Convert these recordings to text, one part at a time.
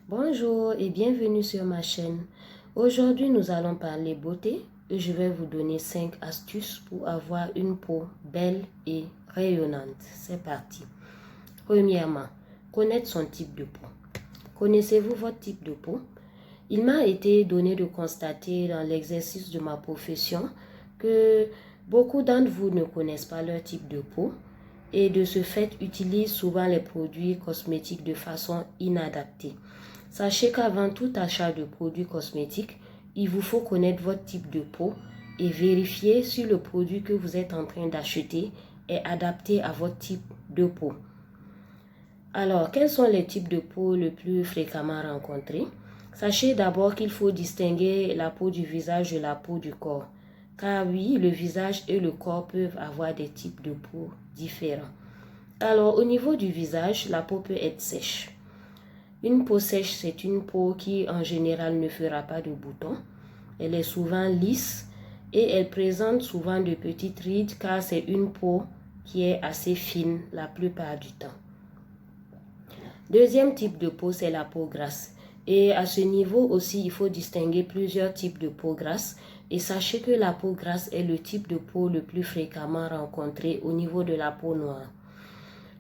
Bonjour et bienvenue sur ma chaîne. Aujourd'hui, nous allons parler beauté et je vais vous donner 5 astuces pour avoir une peau belle et rayonnante. C'est parti. Premièrement, connaître son type de peau. Connaissez-vous votre type de peau? Il m'a été donné de constater dans l'exercice de ma profession que beaucoup d'entre vous ne connaissent pas leur type de peau et de ce fait utilisent souvent les produits cosmétiques de façon inadaptée. Sachez qu'avant tout achat de produits cosmétiques, il vous faut connaître votre type de peau et vérifier si le produit que vous êtes en train d'acheter est adapté à votre type de peau. Alors, quels sont les types de peau les plus fréquemment rencontrés? Sachez d'abord qu'il faut distinguer la peau du visage de la peau du corps. Car oui, le visage et le corps peuvent avoir des types de peau différents. Alors, au niveau du visage, la peau peut être sèche. Une peau sèche, c'est une peau qui en général ne fera pas de boutons. Elle est souvent lisse et elle présente souvent de petites rides car c'est une peau qui est assez fine la plupart du temps. Deuxième type de peau, c'est la peau grasse. Et à ce niveau aussi, il faut distinguer plusieurs types de peau grasse. Et sachez que la peau grasse est le type de peau le plus fréquemment rencontré au niveau de la peau noire.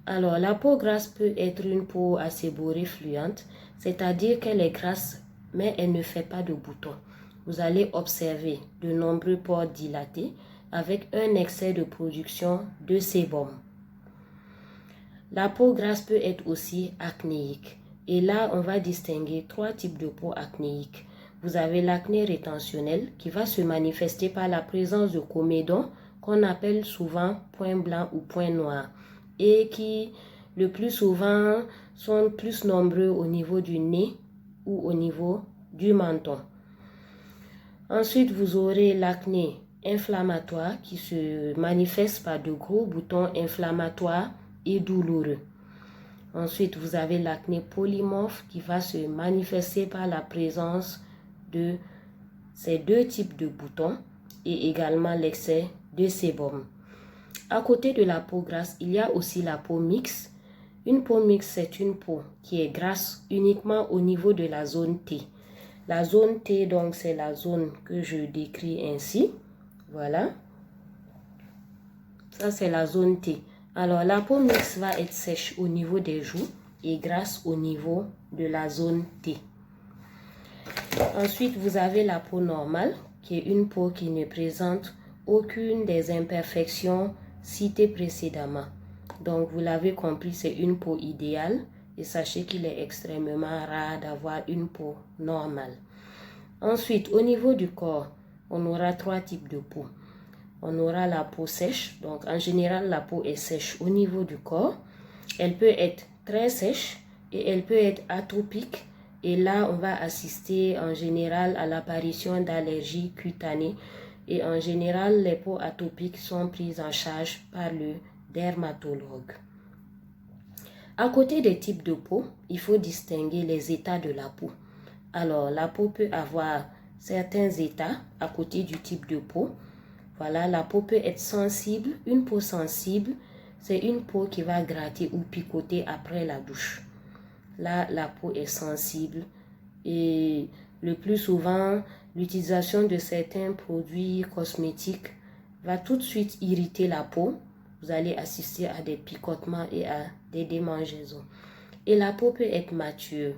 Alors, la peau grasse peut être une peau assez beurrée fluente, c'est-à-dire qu'elle est grasse, mais elle ne fait pas de boutons. Vous allez observer de nombreux pores dilatés avec un excès de production de sébum. La peau grasse peut être aussi acnéique. Et là, on va distinguer 3 types de peau acnéique. Vous avez l'acné rétentionnel qui va se manifester par la présence de comédons qu'on appelle souvent points blancs ou points noirs et qui le plus souvent sont plus nombreux au niveau du nez ou au niveau du menton. Ensuite, vous aurez l'acné inflammatoire qui se manifeste par de gros boutons inflammatoires et douloureux. Ensuite, vous avez l'acné polymorphe qui va se manifester par la présence de ces 2 types de boutons et également l'excès de sébum. À côté de la peau grasse, il y a aussi la peau mixte. Une peau mixte, c'est une peau qui est grasse uniquement au niveau de la zone T. La zone T, donc, c'est la zone que je décris ainsi. Voilà. Ça, c'est la zone T. Alors, la peau mixte va être sèche au niveau des joues et grasse au niveau de la zone T. Ensuite, vous avez la peau normale, qui est une peau qui ne présente aucune des imperfections citées précédemment. Donc, vous l'avez compris, c'est une peau idéale et sachez qu'il est extrêmement rare d'avoir une peau normale. Ensuite, au niveau du corps, on aura 3 types de peau. On aura la peau sèche, donc en général, la peau est sèche au niveau du corps. Elle peut être très sèche et elle peut être atopique. Et là, on va assister en général à l'apparition d'allergies cutanées. Et en général, les peaux atopiques sont prises en charge par le dermatologue. À côté des types de peau, il faut distinguer les états de la peau. Alors, la peau peut avoir certains états à côté du type de peau. Voilà, la peau peut être sensible. Une peau sensible, c'est une peau qui va gratter ou picoter après la douche. Là, la peau est sensible et le plus souvent, l'utilisation de certains produits cosmétiques va tout de suite irriter la peau. Vous allez assister à des picotements et à des démangeaisons. Et la peau peut être mature.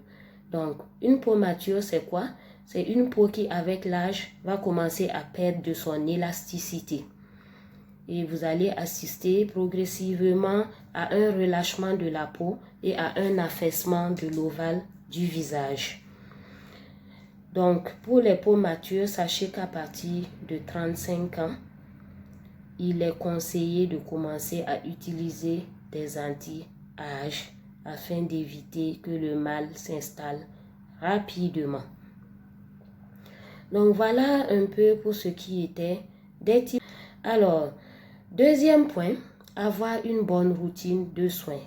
Donc, une peau mature, c'est quoi? C'est une peau qui, avec l'âge, va commencer à perdre de son élasticité. Et vous allez assister progressivement à un relâchement de la peau et à un affaissement de l'ovale du visage. Donc, pour les peaux matures, sachez qu'à partir de 35 ans, il est conseillé de commencer à utiliser des anti-âge afin d'éviter que le mal s'installe rapidement. Donc, voilà un peu pour ce qui était des types. Alors, deuxième point, avoir une bonne routine de soins.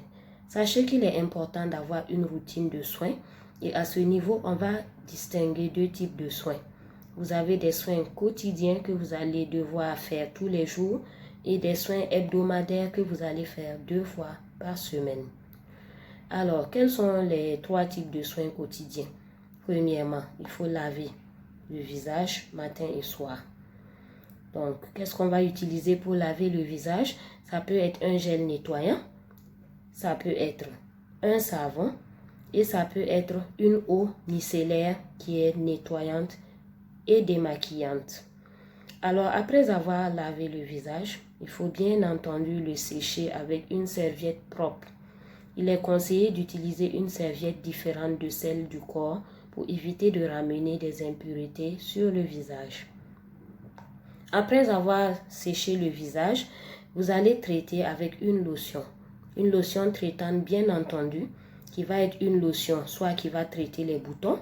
Sachez qu'il est important d'avoir une routine de soins et à ce niveau, on va distinguer 2 types de soins. Vous avez des soins quotidiens que vous allez devoir faire tous les jours et des soins hebdomadaires que vous allez faire 2 fois par semaine. Alors, quels sont les 3 types de soins quotidiens? Premièrement, il faut laver le visage matin et soir. Donc, qu'est-ce qu'on va utiliser pour laver le visage? Ça peut être un gel nettoyant, ça peut être un savon et ça peut être une eau micellaire qui est nettoyante et démaquillante. Alors, après avoir lavé le visage, il faut bien entendu le sécher avec une serviette propre. Il est conseillé d'utiliser une serviette différente de celle du corps pour éviter de ramener des impuretés sur le visage. Après avoir séché le visage, vous allez traiter avec une lotion. Une lotion traitante bien entendu, qui va être une lotion soit qui va traiter les boutons,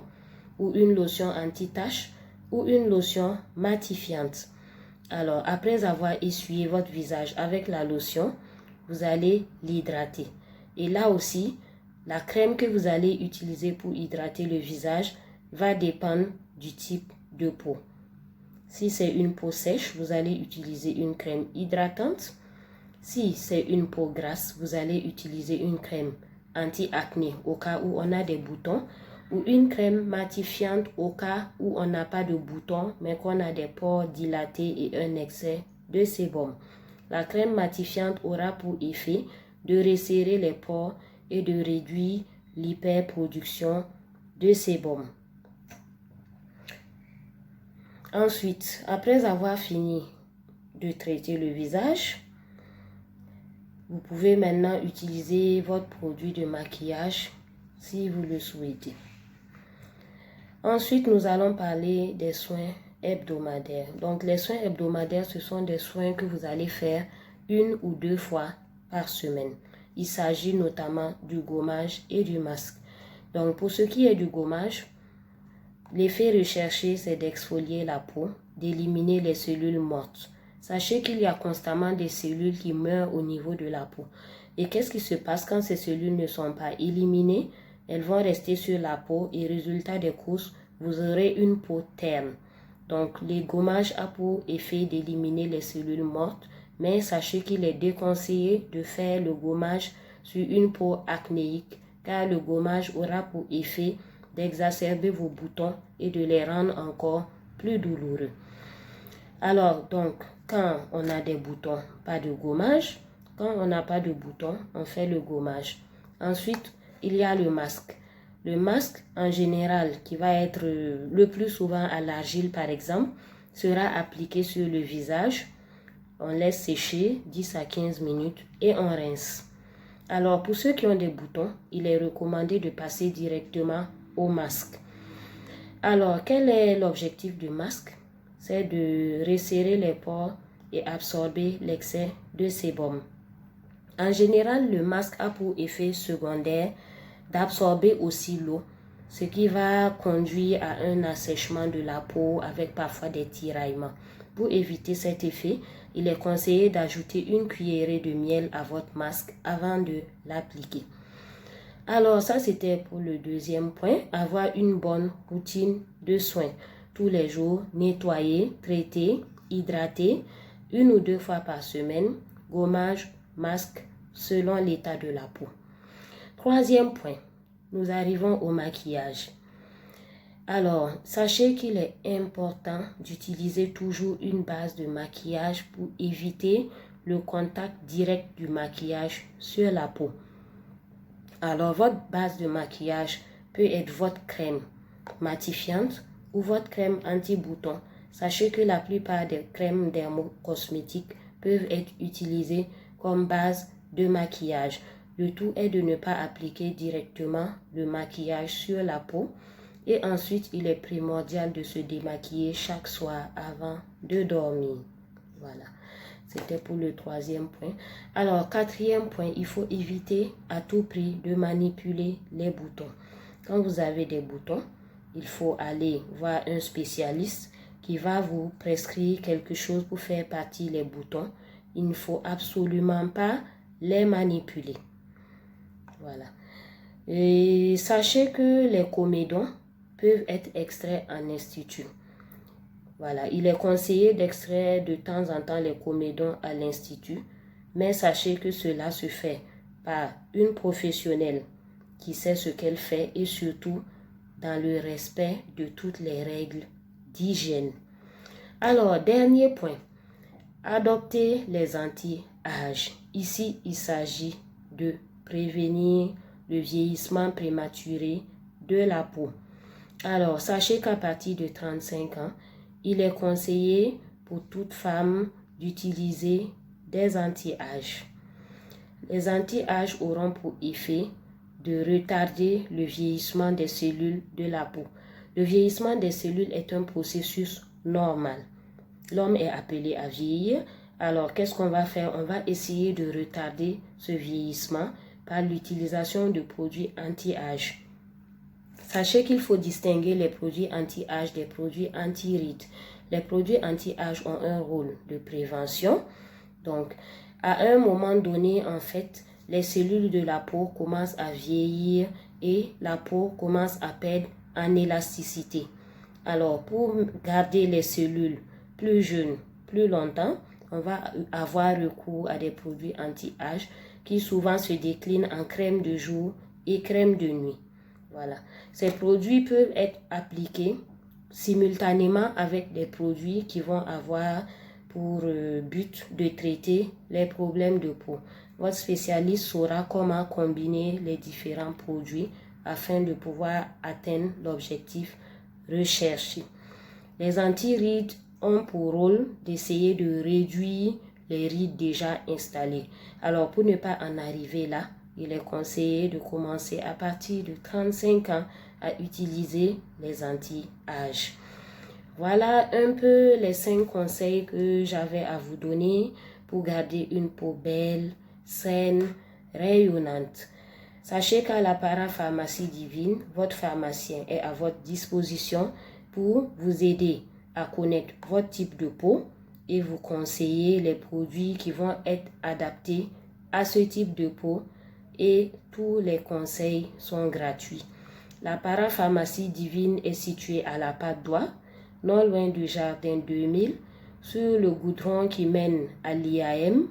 ou une lotion anti-tache, ou une lotion matifiante. Alors, après avoir essuyé votre visage avec la lotion, vous allez l'hydrater. Et là aussi, la crème que vous allez utiliser pour hydrater le visage va dépendre du type de peau. Si c'est une peau sèche, vous allez utiliser une crème hydratante. Si c'est une peau grasse, vous allez utiliser une crème anti-acné au cas où on a des boutons, ou une crème matifiante au cas où on n'a pas de boutons mais qu'on a des pores dilatés et un excès de sébum. La crème matifiante aura pour effet de resserrer les pores et de réduire l'hyperproduction de sébum. Ensuite, après avoir fini de traiter le visage, vous pouvez maintenant utiliser votre produit de maquillage si vous le souhaitez. Ensuite, nous allons parler des soins hebdomadaires. Donc, les soins hebdomadaires, ce sont des soins que vous allez faire 1 ou 2 fois par semaine. Il s'agit notamment du gommage et du masque. Donc, pour ce qui est du gommage, l'effet recherché, c'est d'exfolier la peau, d'éliminer les cellules mortes. Sachez qu'il y a constamment des cellules qui meurent au niveau de la peau. Et qu'est-ce qui se passe quand ces cellules ne sont pas éliminées? Elles vont rester sur la peau et résultat des courses, vous aurez une peau terne. Donc, les gommages a pour effet d'éliminer les cellules mortes, mais sachez qu'il est déconseillé de faire le gommage sur une peau acnéique, car le gommage aura pour effet d'exacerber vos boutons et de les rendre encore plus douloureux. Alors, donc, quand on a des boutons, pas de gommage. Quand on n'a pas de boutons, on fait le gommage. Ensuite, il y a le masque. Le masque, en général, qui va être le plus souvent à l'argile, par exemple, sera appliqué sur le visage. On laisse sécher 10 à 15 minutes et on rince. Alors, pour ceux qui ont des boutons, il est recommandé de passer directement au masque. Alors, quel est l'objectif du masque? C'est de resserrer les pores et absorber l'excès de sébum. En général, le masque a pour effet secondaire d'absorber aussi l'eau, ce qui va conduire à un assèchement de la peau avec parfois des tiraillements. Pour éviter cet effet, il est conseillé d'ajouter une cuillerée de miel à votre masque avant de l'appliquer. Alors ça, c'était pour le deuxième point, avoir une bonne routine de soins. Tous les jours, nettoyer, traiter, hydrater, 1 ou 2 fois par semaine, gommage, masque, selon l'état de la peau. Troisième point, nous arrivons au maquillage. Alors, sachez qu'il est important d'utiliser toujours une base de maquillage pour éviter le contact direct du maquillage sur la peau. Alors, votre base de maquillage peut être votre crème matifiante ou votre crème anti-bouton. Sachez que la plupart des crèmes dermocosmétiques peuvent être utilisées comme base de maquillage. Le tout est de ne pas appliquer directement le maquillage sur la peau. Et ensuite, il est primordial de se démaquiller chaque soir avant de dormir. Voilà, c'était pour le troisième point. Alors, quatrième point, il faut éviter à tout prix de manipuler les boutons. Quand vous avez des boutons, il faut aller voir un spécialiste qui va vous prescrire quelque chose pour faire partir les boutons. Il ne faut absolument pas les manipuler. Voilà. Et sachez que les comédons peuvent être extraits en institut. Voilà, il est conseillé d'extraire de temps en temps les comédons à l'institut, mais sachez que cela se fait par une professionnelle qui sait ce qu'elle fait et surtout dans le respect de toutes les règles d'hygiène. Alors, dernier point, adopter les anti-âges. Ici, il s'agit de prévenir le vieillissement prématuré de la peau. Alors, sachez qu'à partir de 35 ans, il est conseillé pour toute femme d'utiliser des anti-âges. Les anti-âges auront pour effet de retarder le vieillissement des cellules de la peau. Le vieillissement des cellules est un processus normal. L'homme est appelé à vieillir. Alors, qu'est-ce qu'on va faire? On va essayer de retarder ce vieillissement par l'utilisation de produits anti-âge. Sachez qu'il faut distinguer les produits anti-âge des produits anti-rides. Les produits anti-âge ont un rôle de prévention. Donc, à un moment donné, en fait, les cellules de la peau commencent à vieillir et la peau commence à perdre en élasticité. Alors, pour garder les cellules plus jeunes, plus longtemps, on va avoir recours à des produits anti-âge qui souvent se déclinent en crème de jour et crème de nuit. Voilà. Ces produits peuvent être appliqués simultanément avec des produits qui vont avoir pour but de traiter les problèmes de peau. Votre spécialiste saura comment combiner les différents produits afin de pouvoir atteindre l'objectif recherché. Les anti-rides ont pour rôle d'essayer de réduire les rides déjà installées. Alors, pour ne pas en arriver là, il est conseillé de commencer à partir de 35 ans à utiliser les anti-âges. Voilà un peu les 5 conseils que j'avais à vous donner pour garder une peau belle, saine, rayonnante. Sachez qu'à la Parapharmacie Divine, votre pharmacien est à votre disposition pour vous aider à connaître votre type de peau et vous conseiller les produits qui vont être adaptés à ce type de peau. Et tous les conseils sont gratuits. La Parapharmacie Divine est située à la Patte d'Oie, non loin du Jardin 2000, sur le goudron qui mène à l'IAM,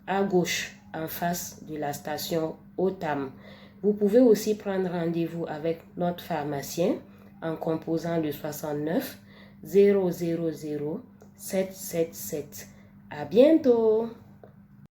à gauche, en face de la station Otam. Vous pouvez aussi prendre rendez-vous avec notre pharmacien en composant le 69 000 777. À bientôt!